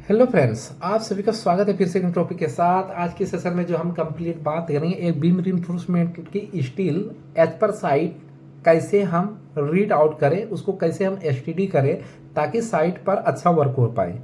Hello friends, आप सभी का स्वागत है फिर से एक टॉपिक के साथ। आज के सेशन में जो हम कंप्लीट बात करेंगे एक बीम रिइंफोर्समेंट की स्टील एज पर साइट कैसे हम रीड आउट करें, उसको कैसे हम एसटीडी करें ताकि साइट पर अच्छा वर्क हो पाए।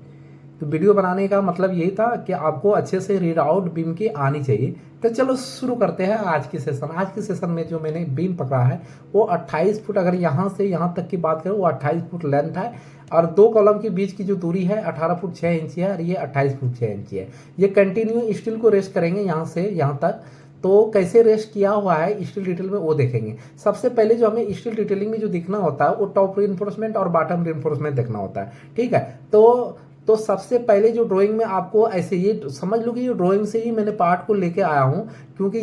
तो वीडियो बनाने का मतलब यही था कि आपको अच्छे से रीड आउट बीम की आनी चाहिए। तो चलो शुरू करते हैं आज की सेशन। आज के सेशन में जो मैंने बीम पकड़ा है वो 28 फुट, अगर यहाँ से यहाँ तक की बात करें वो 28 फुट लेंथ है और दो कॉलम के बीच की जो दूरी है 18 फुट 6 इंच है और ये 28 फुट 6 इंच है। ये कंटिन्यू स्टील को रेस्ट करेंगे यहाँ से यहाँ तक। तो कैसे रेस्ट किया हुआ है स्टील डिटेल में वो देखेंगे। सबसे पहले जो हमें स्टील डिटेलिंग में जो दिखना होता है वो टॉप रिइंफोर्समेंट और बॉटम रिइंफोर्समेंट देखना होता है। ठीक है, तो सबसे पहले जो ड्राइंग में आपको ऐसे ये समझ लो कि ये ड्राइंग से ही मैंने पार्ट को लेके आया हूँ, क्योंकि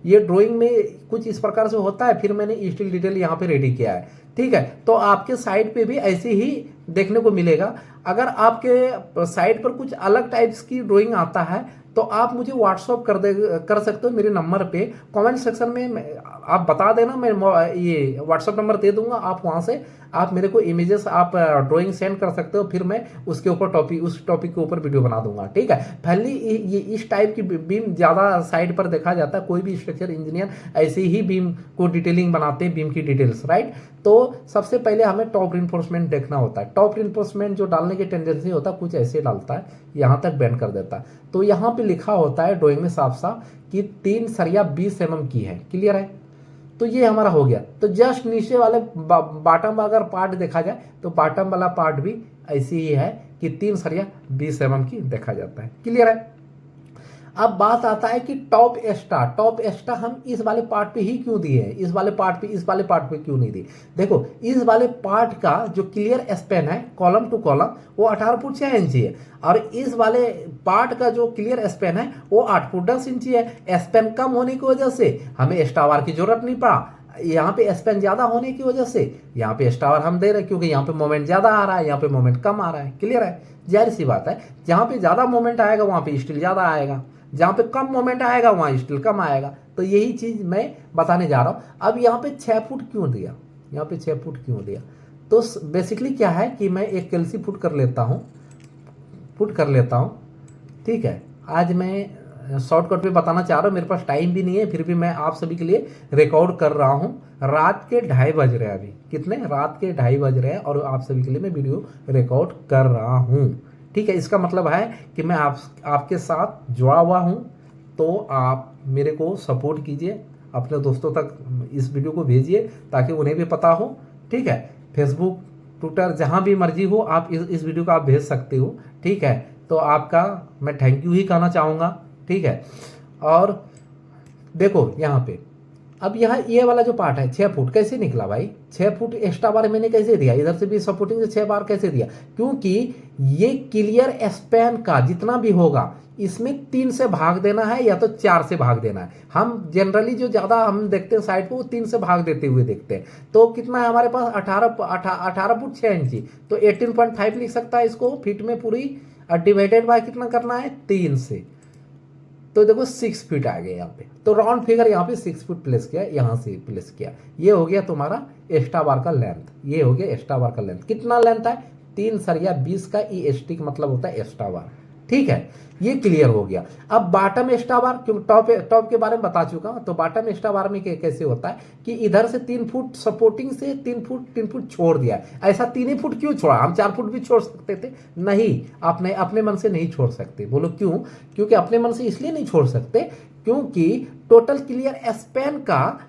ये ड्राइंग में कुछ इस प्रकार से होता है, फिर मैंने स्टील डिटेल यहाँ पे रेडी किया है। ठीक है, तो आपके साइड पे भी ऐसे ही देखने को मिलेगा। अगर आपके साइड पर कुछ अलग टाइप्स की ड्राइंग आता है तो आप मुझे व्हाट्सअप कर सकते हो मेरे नंबर पे। कमेंट सेक्शन में आप बता देना, मैं ये व्हाट्सअप नंबर दे दूंगा। आप वहाँ से आप मेरे को इमेजेस आप ड्राइंग सेंड कर सकते हो, फिर मैं उसके ऊपर उस टॉपिक के ऊपर वीडियो बना दूंगा। ठीक है, पहले ये इस टाइप की बीम ज़्यादा साइड पर देखा जाता है। कोई भी स्ट्रक्चर इंजीनियर ऐसे ही बीम को डिटेलिंग बनाते हैं, बीम की डिटेल्स, राइट। तो सबसे पहले हमें टॉप रिइंफोर्समेंट देखना होता है। टॉप रिइंफोर्समेंट जो डालने की टेंडेंसी होता है कुछ ऐसे डालता है, यहाँ तक बेंड कर देता है। तो यहाँ पे लिखा होता है ड्राइंग में साफ साफ कि 3 सरिया 20 mm की है। क्लियर है, तो ये हमारा हो गया। तो जस्ट नीचे वाले बॉटम अगर पार्ट देखा जाए तो बॉटम वाला पार्ट भी ऐसी ही है कि 3 सरिया 20 mm की देखा जाता है। क्लियर है। अब बात आता है कि टॉप एक्स्ट्रा हम इस वाले पार्ट पे ही क्यों दिए हैं, इस वाले पार्ट पे क्यों नहीं दिए। देखो, इस वाले पार्ट का जो क्लियर स्पैन है कॉलम टू कॉलम वो 18 फुट 6 इंची है और इस वाले पार्ट का जो क्लियर स्पैन है वो 8 फुट 10 इंची है। स्पैन कम होने की वजह से हमें एक्स्ट्रा वार की जरूरत नहीं पड़ा। यहाँ पे स्पैन ज्यादा होने की वजह से यहाँ पे एक्स्ट्रा वार हम दे रहे हैं, क्योंकि यहाँ पे मोमेंट ज्यादा आ रहा है, यहाँ पे मोमेंट कम आ रहा है। क्लियर है, जाहिर सी बात है, जहाँ पे ज्यादा मोमेंट आएगा वहाँ पे स्टील ज्यादा आएगा, जहाँ पे कम मोमेंट आएगा वहाँ स्टील कम आएगा। तो यही चीज मैं बताने जा रहा हूँ। अब यहाँ पे 6 फुट क्यों दिया, यहाँ पे 6 फुट क्यों दिया, तो बेसिकली क्या है कि मैं एक कैल्सी फुट कर लेता हूँ। ठीक है, आज मैं शॉर्टकट में बताना चाह रहा हूँ, मेरे पास टाइम भी नहीं है, फिर भी मैं आप सभी के लिए रिकॉर्ड कर रहा हूँ। रात के 2:30 बज रहे हैं, अभी कितने, रात के 2:30 बज रहे हैं और आप सभी के लिए मैं वीडियो रिकॉर्ड कर रहा हूँ। ठीक है, इसका मतलब है कि मैं आपके साथ जुड़ा हुआ हूँ। तो आप मेरे को सपोर्ट कीजिए, अपने दोस्तों तक इस वीडियो को भेजिए ताकि उन्हें भी पता हो। ठीक है, फेसबुक ट्विटर जहाँ भी मर्जी हो आप इस वीडियो को आप भेज सकते हो। ठीक है, तो आपका मैं थैंक यू ही कहना चाहूँगा। ठीक है, और देखो यहाँ पे अब यहाँ ये वाला जो पार्ट है 6 फुट कैसे निकला भाई, 6 फुट एक्स्ट्रा बार मैंने कैसे दिया, इधर से भी सपोर्टिंग से 6 बार कैसे दिया, क्योंकि ये क्लियर स्पैन का जितना भी होगा इसमें 3 से भाग देना है या तो 4 से भाग देना है। हम जनरली जो ज्यादा हम देखते हैं साइड को वो 3 से भाग देते हुए देखते हैं। तो कितना है हमारे पास 18 फुट 6 इंची, तो 18.5 लिख सकता है इसको फीट में पूरी, डिवाइडेड बाय कितना करना है 3 से, तो देखो 6 फीट आ गया यहाँ पे। तो राउंड फिगर यहाँ पे 6 फुट प्लेस किया, यहाँ से प्लेस किया। ये हो गया तुम्हारा एक्स्ट्रा बार का लेंथ, ये हो गया एक्स्ट्रा बार का लेंथ। कितना लेंथ है 3 सरिया 20 का, ई एस टी का मतलब होता है एक्स्ट्रा बार। ठीक है, ये क्लियर हो गया। अब बॉटम एक्स्ट्रा बार, क्योंकि टॉप के बारे में बता चुका हूं, तो बॉटम एक्स्ट्रा बार में कैसे होता है कि इधर से 3 फुट सपोर्टिंग से 3 फुट छोड़ दिया। ऐसा 3 ही फुट क्यों छोड़ा, हम 4 फुट भी छोड़ सकते थे। नहीं, आपने अपने मन से नहीं छोड़ सकते। बोलो क्यों, क्योंकि अपने मन से इसलिए नहीं छोड़ सकते क्योंकि टोटल क्लियर स्पैन का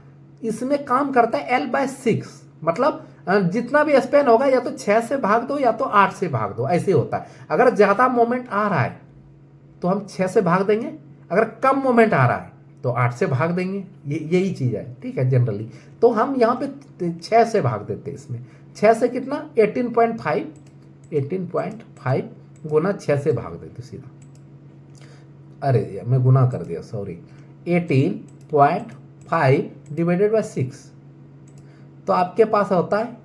इसमें काम करता है L/6, मतलब जितना भी स्पैन होगा या तो 6 से भाग दो या तो 8 से भाग दो, ऐसे होता है। अगर ज्यादा मोमेंट आ रहा है तो हम 6 से भाग देंगे, अगर कम मोमेंट आ रहा है तो 8 से भाग देंगे। यही चीज है। ठीक है, जनरली तो हम यहाँ पे 6 से भाग देते हैं। इसमें 6 से कितना 18.5 गुना 6 से भाग देते सीधा। अरे मैं गुना कर दिया, सॉरी, 18.5 डिवाइडेड बाय 6, तो आपके पास होता है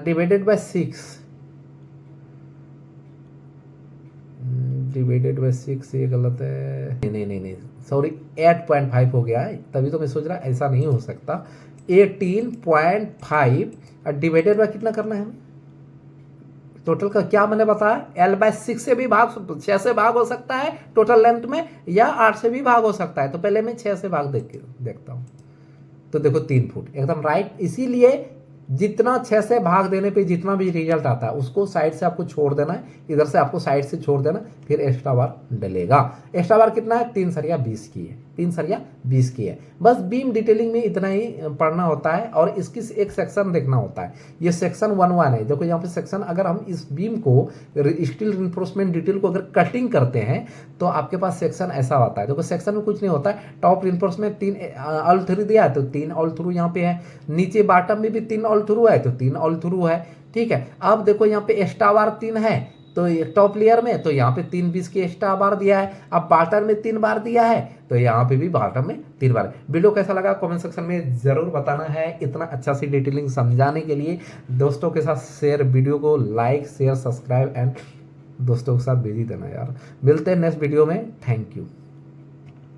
डिवाइडेड बाय 6, डिवाइडेड बाय 6 ये गलत है, नहीं सॉरी 8.5 हो गया है, तभी तो मैं सोच रहा ऐसा नहीं हो सकता। 18.5 डिवाइडेड बाय कितना करना है हमें टोटल का क्या मैंने बताया, L/6 से भी भाग, 6 से भाग हो सकता है टोटल लेंथ में, या 8 से भी भाग हो सकता है। तो पहले मैं 6 से भाग देखता हूँ। तो देखो 3 फुट एकदम राइट। इसीलिए जितना 6 से भाग देने पे जितना भी रिजल्ट आता है उसको साइड से आपको छोड़ देना है, इधर से आपको साइड से छोड़ देना, फिर एक्स्ट्रा बार डलेगा। एक्स्ट्रा बार कितना है, 3 सरिया 20 की है, 3 सरिया 20 की है। बस बीम डिटेलिंग में इतना ही पढ़ना होता है और इसकी एक सेक्शन देखना होता है। ये सेक्शन 1-1 है। देखो यहाँ पे सेक्शन, अगर हम इस बीम को स्टील रिइंफोर्समेंट डिटेल को अगर कटिंग करते हैं तो आपके पास सेक्शन ऐसा होता है। देखो सेक्शन में कुछ नहीं होता है, टॉप रिइंफोर्समेंट 3 ऑल थ्रू दिया है तो 3 ऑल थ्रू यहाँ पे है, नीचे बॉटम में भी 3 ऑल थ्रू है तो 3 ऑल थ्रू है। ठीक है, अब देखो यहाँ पे एक्स्ट्रा बार 3 है तो टॉप लेयर में, तो यहाँ पे 3 20 की एक्स्ट्रा बार दिया है। अब बॉटम में 3 बार दिया है तो यहाँ पे भी बॉटम में 3 बार। वीडियो कैसा लगा कमेंट सेक्शन में जरूर बताना है। इतना अच्छा सी डिटेलिंग समझाने के लिए दोस्तों के साथ शेयर, वीडियो को लाइक शेयर सब्सक्राइब एंड दोस्तों के साथ भेज ही देना यार। मिलते हैं नेक्स्ट वीडियो में। Thank you.